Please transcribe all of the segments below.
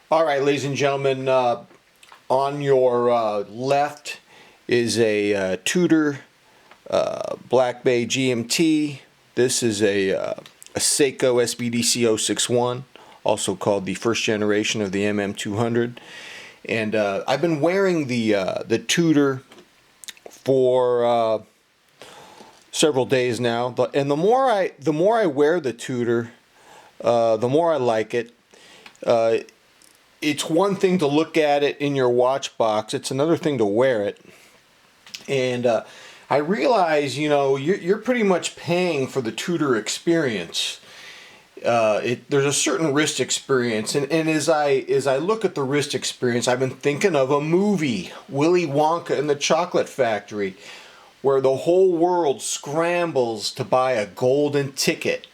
All right, ladies and gentlemen, on your left is a Tudor Black Bay GMT. This is a Seiko SBDC 061, also called the first generation of the MM200. And I've been wearing the Tudor for several days now, and the more I wear the Tudor, the more I like it. It's one thing to look at it in your watch box. It's another thing to wear it. And I realize, you're pretty much paying for the Tudor experience. There's a certain wrist experience, and as I look at the wrist experience, I've been thinking of a movie, Willy Wonka and the Chocolate Factory, where the whole world scrambles to buy a golden ticket.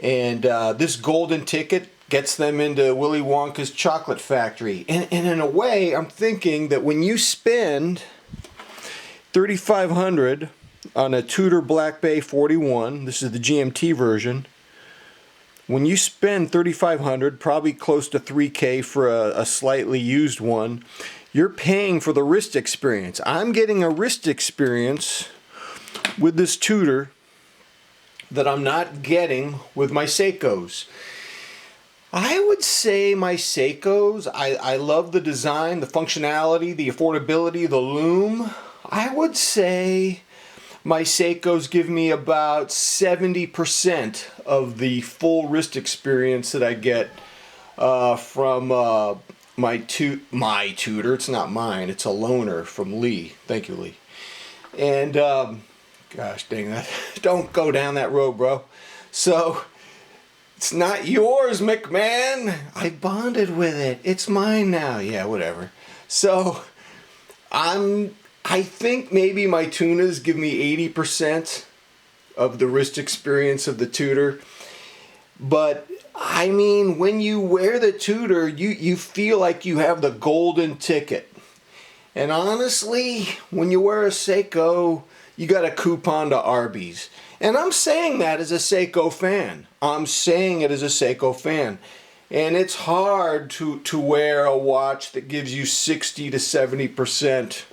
And this golden ticket gets them into Willy Wonka's chocolate factory. And in a way, I'm thinking that when you spend $3,500 on a Tudor Black Bay 41, this is the GMT version, when you spend $3,500, probably close to $3K for a slightly used one, you're paying for the wrist experience. I'm getting a wrist experience with this Tudor that I'm not getting with my Seikos. I would say my Seikos, I love the design, the functionality, the affordability, the loom. I would say my Seikos give me about 70% of the full wrist experience that I get from my Tudor. It's not mine, it's a loaner from Lee. Thank you, Lee. And gosh dang that, don't go down that road, bro. So it's not yours, McMahon. I bonded with it. It's mine now. Yeah, whatever. So I think maybe my tunas give me 80% of the wrist experience of the Tudor. But I mean, when you wear the Tudor, you feel like you have the golden ticket. And honestly, when you wear a Seiko, you got a coupon to Arby's. And I'm saying that as a Seiko fan. I'm saying it as a Seiko fan. And it's hard to wear a watch that gives you 60 to 70%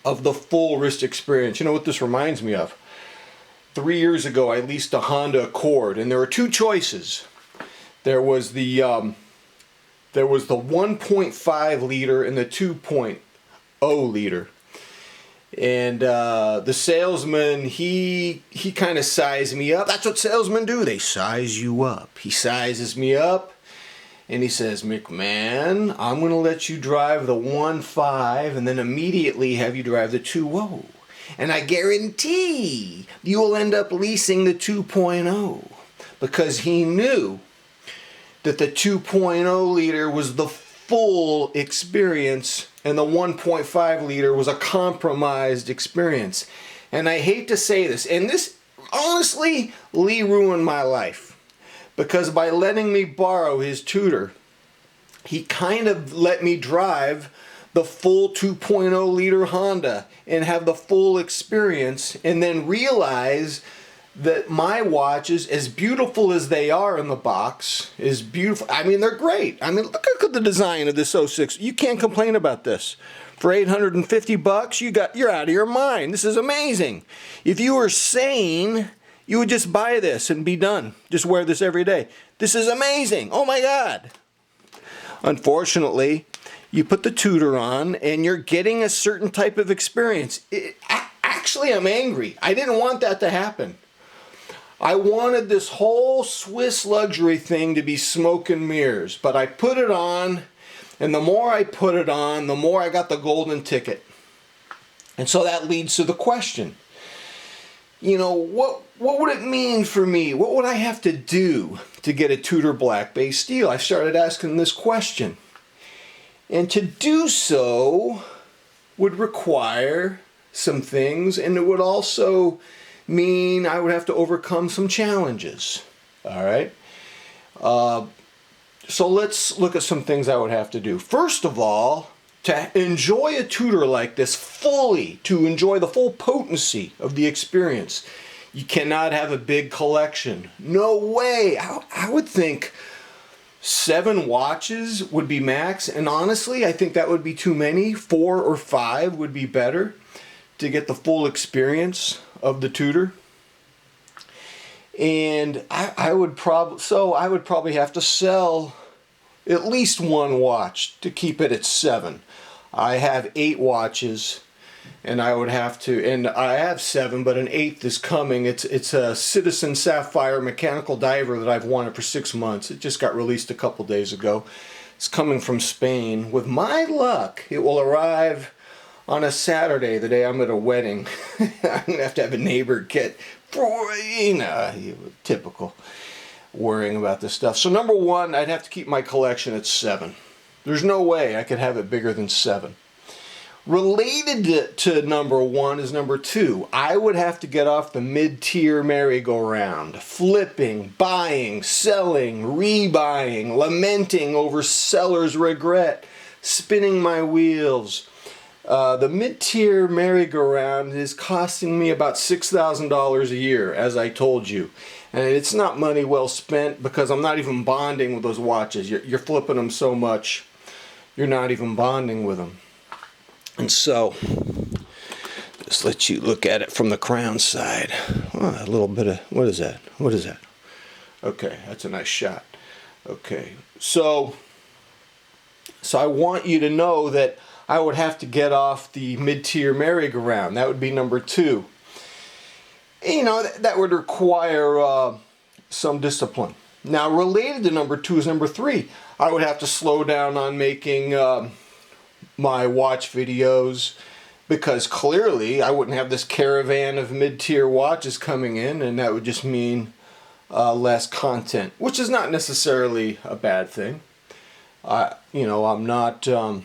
of the full wrist experience. You know what this reminds me of? 3 years ago, I leased a Honda Accord, and there were two choices. There was the 1.5 liter and the 2.0 liter. And the salesman, he kind of sized me up. That's what salesmen do. They size you up. He sizes me up, and he says, McMahon, I'm going to let you drive the 1.5 and then immediately have you drive the 2.0. And I guarantee you will end up leasing the 2.0, because he knew that the 2.0 liter was the full experience and the 1.5 liter was a compromised experience. And I hate to say this, and this, honestly, Lee ruined my life, because by letting me borrow his Tudor, he kind of let me drive the full 2.0 liter Honda and have the full experience, and then realize that my watches, as beautiful as they are in the box, is beautiful. I mean, they're great. I mean, look at the design of this 06. You can't complain about this. For $850, you're out of your mind. This is amazing. If you were sane, you would just buy this and be done. Just wear this every day. This is amazing. Oh my God. Unfortunately, you put the Tudor on and you're getting a certain type of experience. Actually, I'm angry. I didn't want that to happen. I wanted this whole Swiss luxury thing to be smoke and mirrors, but I put it on, and the more I put it on, the more I got the golden ticket. And so that leads to the question, what would it mean for me? What would I have to do to get a Tudor Black Bay steel? I started asking this question. And to do so would require some things, and it would also mean I would have to overcome some challenges. All right. So let's look at some things I would have to do. First of all, to enjoy a Tudor like this fully, to enjoy the full potency of the experience, you cannot have a big collection. No way. I would think 7 watches would be max, and honestly, I think that would be too many. 4 or 5 would be better to get the full experience of the Tudor. And I would probably have to sell at least 1 watch to keep it at 7. I have 8 watches, and I would have to, and I have 7, but an 8th is coming. It's a Citizen Sapphire mechanical diver that I've wanted for 6 months. It just got released a couple days ago. It's coming from Spain. With my luck, it will arrive on a Saturday, the day I'm at a wedding. I'm gonna have to have a neighbor get, typical worrying about this stuff. So number 1, I'd have to keep my collection at 7. There's no way I could have it bigger than 7. Related to number 1 is number 2. I would have to get off the mid-tier merry-go-round. Flipping, buying, selling, rebuying, lamenting over seller's regret, spinning my wheels. The mid-tier merry-go-round is costing me about $6,000 a year, as I told you. And it's not money well spent because I'm not even bonding with those watches. You're flipping them so much, you're not even bonding with them. And so, just let you look at it from the crown side. Oh, a little bit of, what is that? What is that? Okay, that's a nice shot. Okay, so I want you to know that I would have to get off the mid-tier merry-go-round. That would be number 2. You know, that would require some discipline. Now, related to number 2 is number 3. I would have to slow down on making my watch videos, because clearly I wouldn't have this caravan of mid-tier watches coming in, and that would just mean less content, which is not necessarily a bad thing. You know, I'm not, I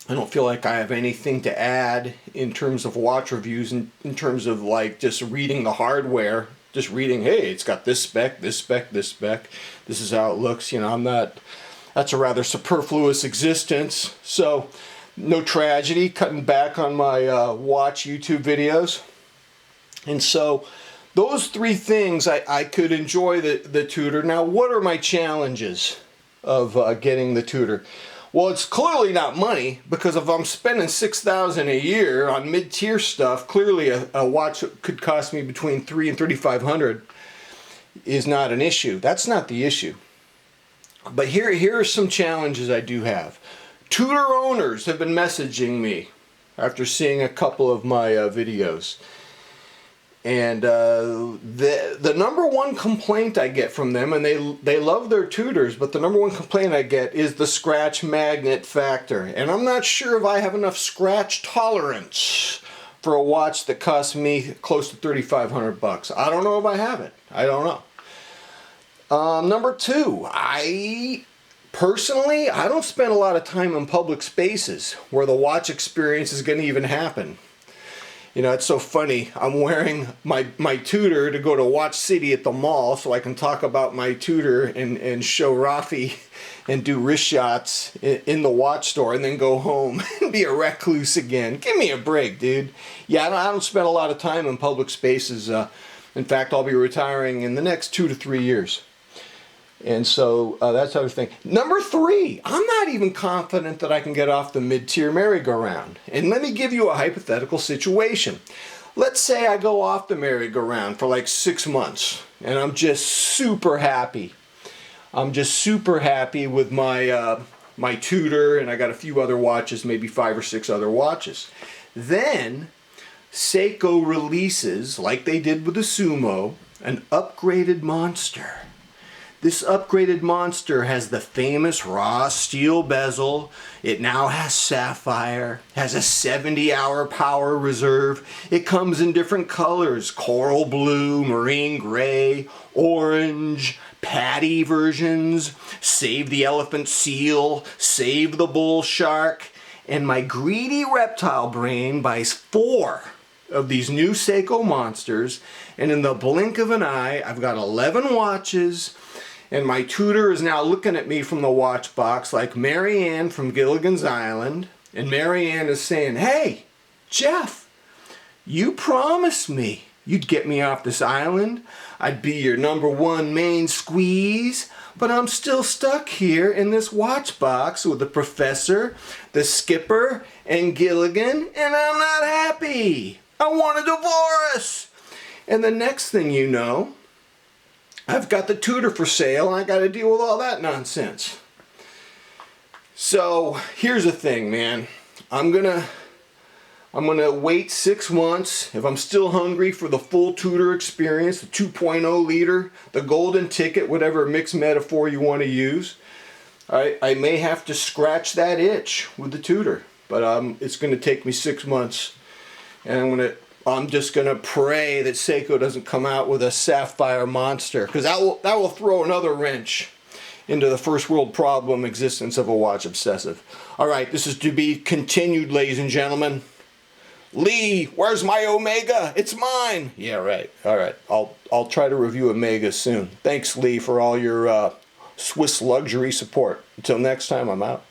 don't feel like I have anything to add in terms of watch reviews, in terms of like just reading the hardware, just reading, hey, it's got this spec, this spec, this spec, this is how it looks. You know, I'm not, that's a rather superfluous existence. So no tragedy, cutting back on my watch YouTube videos. And so those 3 things, I could enjoy the Tudor. Now, what are my challenges of getting the Tudor? Well, it's clearly not money, because if I'm spending $6,000 a year on mid-tier stuff, clearly a watch that could cost me between $3,000 and $3,500 is not an issue. That's not the issue. But here are some challenges I do have. Tudor owners have been messaging me after seeing a couple of my videos. And the number 1 complaint I get from them, and they love their Tudors, but the number 1 complaint I get is the scratch magnet factor. And I'm not sure if I have enough scratch tolerance for a watch that costs me close to $3,500. I don't know if I have it. I don't know. Number 2, I personally don't spend a lot of time in public spaces where the watch experience is going to even happen. You know, it's so funny. I'm wearing my Tudor to go to Watch City at the mall so I can talk about my Tudor and show Rafi and do wrist shots in the watch store and then go home and be a recluse again. Give me a break, dude. Yeah, I don't spend a lot of time in public spaces. In fact, I'll be retiring in the next 2 to 3 years. And so that's how I think. Number 3, I'm not even confident that I can get off the mid-tier merry-go-round. And let me give you a hypothetical situation. Let's say I go off the merry-go-round for like 6 months, and I'm just super happy. I'm just super happy with my my Tudor, and I got a few other watches, maybe 5 or 6 other watches. Then Seiko releases, like they did with the Sumo, an upgraded monster. This upgraded monster has the famous raw steel bezel. It now has sapphire, has a 70-hour power reserve. It comes in different colors: coral blue, marine gray, orange, patty versions, save the elephant seal, save the bull shark. And my greedy reptile brain buys 4 of these new Seiko monsters, and in the blink of an eye, I've got 11 watches. And my Tudor is now looking at me from the watch box like Mary Ann from Gilligan's Island. And Mary Ann is saying, hey, Jeff, you promised me You'd get me off this island. I'd be your #1 main squeeze. But I'm still stuck here in this watch box with the professor, the skipper, and Gilligan, and I'm not happy. I want a divorce. And the next thing you know, I've got the Tudor for sale, and I got to deal with all that nonsense. So here's the thing, man. I'm gonna wait 6 months. If I'm still hungry for the full Tudor experience, the 2.0 liter, the golden ticket, whatever mixed metaphor you want to use, I may have to scratch that itch with the Tudor. But it's going to take me 6 months, and I'm just going to pray that Seiko doesn't come out with a sapphire monster, because that will throw another wrench into the first world problem existence of a watch obsessive. All right, this is to be continued, ladies and gentlemen. Lee, where's my Omega? It's mine. Yeah, right. All right. I'll try to review Omega soon. Thanks, Lee, for all your Swiss luxury support. Until next time, I'm out.